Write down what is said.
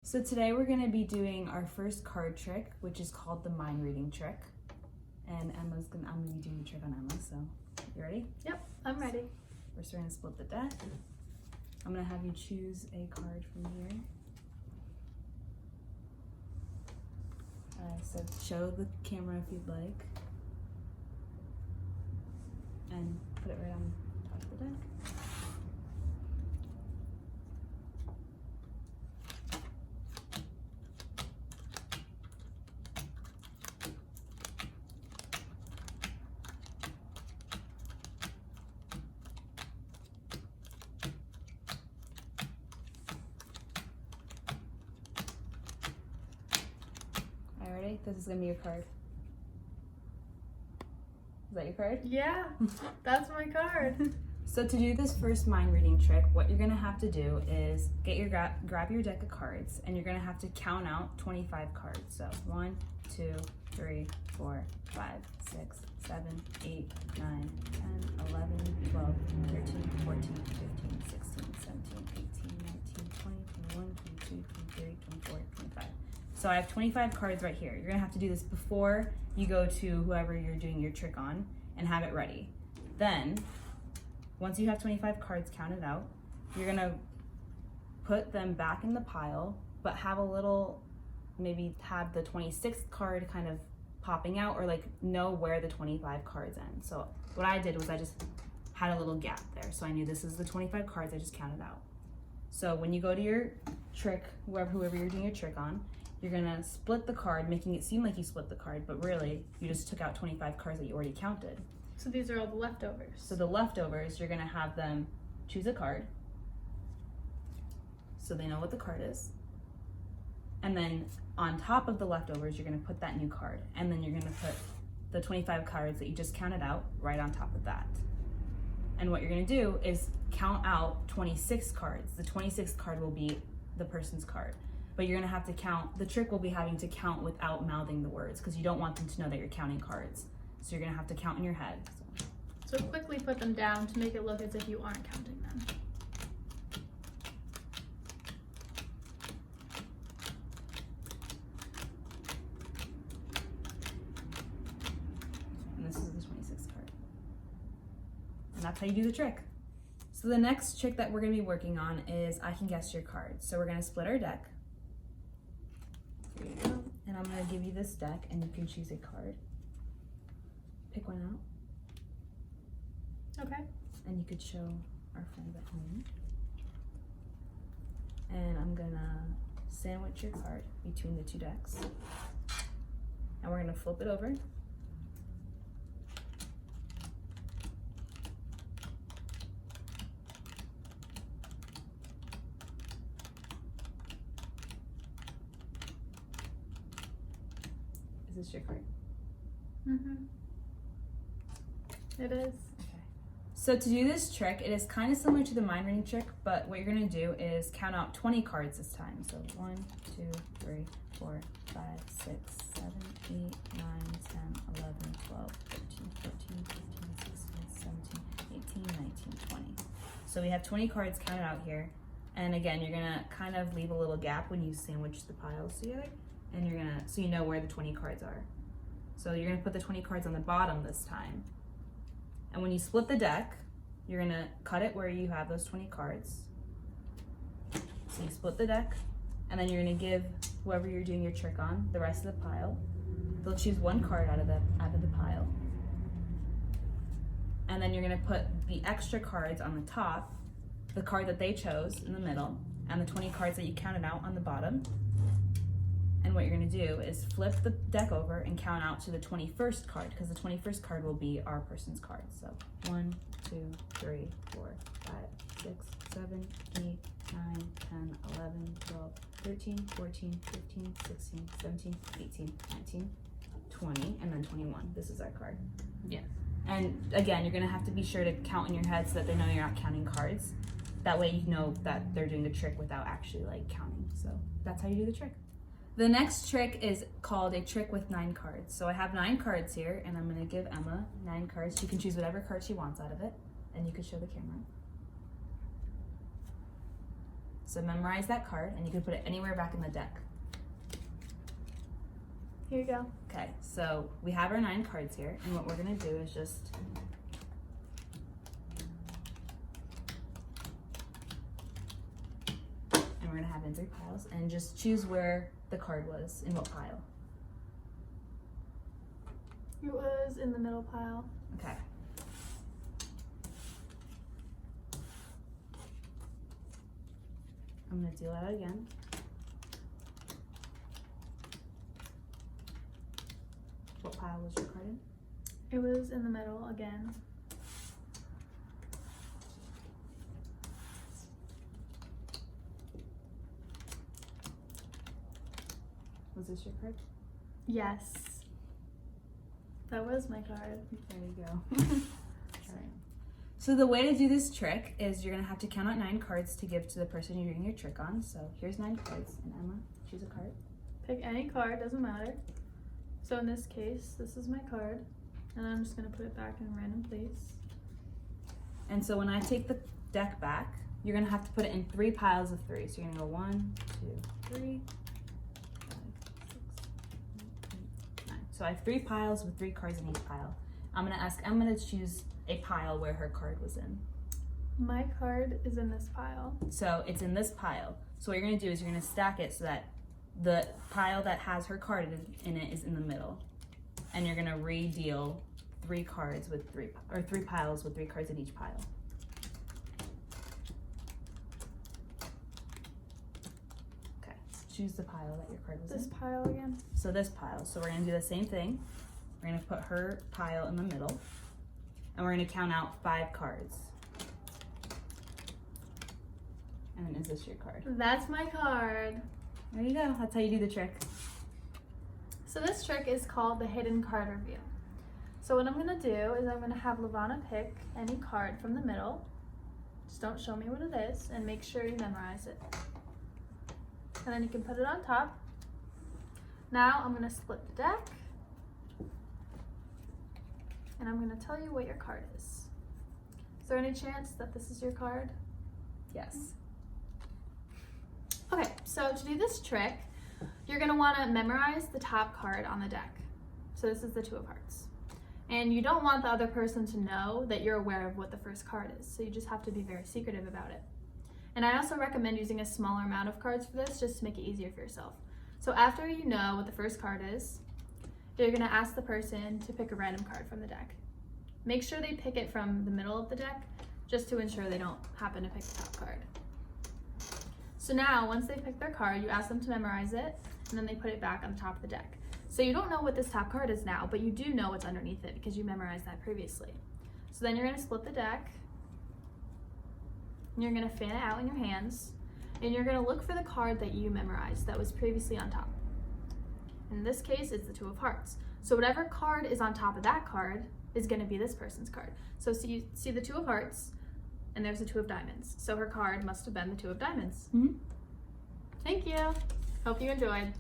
So today we're going to be doing our first card trick, which is called the mind reading trick. And I'm going to be doing the trick on Emma, so you ready? Yep, I'm ready. We're starting to split the deck. I'm going to have you choose a card from here. So show the camera if you'd like. And put it right on top of the deck. Ready? This is gonna be your card. Is that your card? Yeah, that's my card. So to do this first mind reading trick, what you're gonna have to do is get your grab your deck of cards, and you're gonna have to count out 25 cards. So 1, 2, 3, 4, 5, 6, 7, 8, 9, 10, 11, 12, 13, 14, 15, 16, 17, 18, 19, 20, 21, 22, 23, 24, 25. So I have 25 cards right here. You're gonna have to do this before you go to whoever you're doing your trick on and have it ready. Then, once you have 25 cards counted out, you're gonna put them back in the pile, but have a little, maybe have the 26th card kind of popping out, or like know where the 25 cards end. So what I did was I just had a little gap there. So I knew this is the 25 cards I just counted out. So when you go to your trick, whoever you're doing your trick on, you're gonna split the card, making it seem like you split the card, but really you just took out 25 cards that you already counted. So these are all the leftovers. So the leftovers, you're gonna have them choose a card, so they know what the card is. And then on top of the leftovers, you're gonna put that new card. And then you're gonna put the 25 cards that you just counted out right on top of that. And what you're gonna do is count out 26 cards. The 26th card will be the person's card. But you're gonna have to count, the trick will be having to count without mouthing the words, because you don't want them to know that you're counting cards. So you're gonna have to count in your head. So quickly put them down to make it look as if you aren't counting them. And this is the 26th card. And that's how you do the trick. So the next trick that we're gonna be working on is I can guess your cards. So we're gonna split our deck. Here you go. And I'm gonna give you this deck and you can choose a card. Pick one out. Okay. And you could show our friends at home. And I'm gonna sandwich your card between the two decks. And we're gonna flip it over. Is this your card? Mm-hmm. It is. Okay. So to do this trick, it is kind of similar to the mind reading trick, but what you're gonna do is count out 20 cards this time. So 1, 2, 3, 4, 5, 6, 7, 8, 9, 10, 11, 12, 13, 14, 15, 16, 17, 18, 19, 20. So we have 20 cards counted out here. And again, you're gonna kind of leave a little gap when you sandwich the piles together. And you're gonna, so you know where the 20 cards are. So you're gonna put the 20 cards on the bottom this time. And when you split the deck, you're gonna cut it where you have those 20 cards. So you split the deck, and then you're gonna give whoever you're doing your trick on the rest of the pile. They'll choose one card out of the pile. And then you're gonna put the extra cards on the top, the card that they chose in the middle, and the 20 cards that you counted out on the bottom. And what you're gonna do is flip the deck over and count out to the 21st card, because the 21st card will be our person's card. So 1, 2, 3, 4, 5, 6, 7, 8, 9, 10, 11, 12, 13, 14, 15, 16, 17, 18, 19, 20, and then 21. This is our card. Yes. And again, you're gonna have to be sure to count in your head so that they know you're not counting cards. That way you know that they're doing the trick without actually like counting. So that's how you do the trick. The next trick is called a trick with 9 cards. So I have 9 cards here, and I'm gonna give Emma 9 cards. She can choose whatever card she wants out of it, and you can show the camera. So memorize that card, and you can put it anywhere back in the deck. Here you go. Okay, so we have our 9 cards here, and what we're gonna do is just and we're gonna have in 3 piles, and just choose where the card was in what pile. It was in the middle pile. Okay. I'm gonna deal out again. What pile was your card in? It was in the middle again. Was this your card? Yes. That was my card. There you go. Alright. So the way to do this trick is you're gonna have to count out 9 cards to give to the person you're doing your trick on. So here's 9 cards, and Emma, choose a card. Pick any card, doesn't matter. So in this case, this is my card, and I'm just gonna put it back in a random place. And so when I take the deck back, you're gonna have to put it in 3 piles of 3. So you're gonna go 1, 2, 3, 5, 6, 7, 8, 9. So I have 3 piles with 3 cards in each pile. I'm gonna ask Emma to choose a pile where her card was in. My card is in this pile. So it's in this pile. So what you're gonna do is you're gonna stack it so that the pile that has her card in it is in the middle. And you're gonna re-deal 3 cards with 3 piles with 3 cards in each pile. Okay, choose the pile that your card was This in. pile again. So this pile. So we're gonna do the same thing. We're gonna put her pile in the middle, and we're gonna count out 5 cards. And then is this your card? That's my card. There you go. That's how you do the trick. So this trick is called the hidden card reveal. So what I'm gonna do is I'm gonna have Lavana pick any card from the middle. Just don't show me what it is, and make sure you memorize it. And then you can put it on top. Now I'm gonna split the deck, and I'm gonna tell you what your card is. Is there any chance that this is your card? Yes. Okay, so to do this trick, you're gonna wanna memorize the top card on the deck. So this is the 2 of hearts. And you don't want the other person to know that you're aware of what the first card is. So you just have to be very secretive about it. And I also recommend using a smaller amount of cards for this, just to make it easier for yourself. So after you know what the first card is, you're gonna ask the person to pick a random card from the deck. Make sure they pick it from the middle of the deck, just to ensure they don't happen to pick the top card. So now, once they pick their card, you ask them to memorize it, and then they put it back on the top of the deck. So you don't know what this top card is now, but you do know what's underneath it because you memorized that previously. So then you're gonna split the deck, and you're gonna fan it out in your hands, and you're gonna look for the card that you memorized that was previously on top. In this case, it's the 2 of hearts. So whatever card is on top of that card is gonna be this person's card. So you see the 2 of hearts, and there's the 2 of diamonds. So her card must have been the 2 of diamonds. Mm-hmm. Thank you. Hope you enjoyed.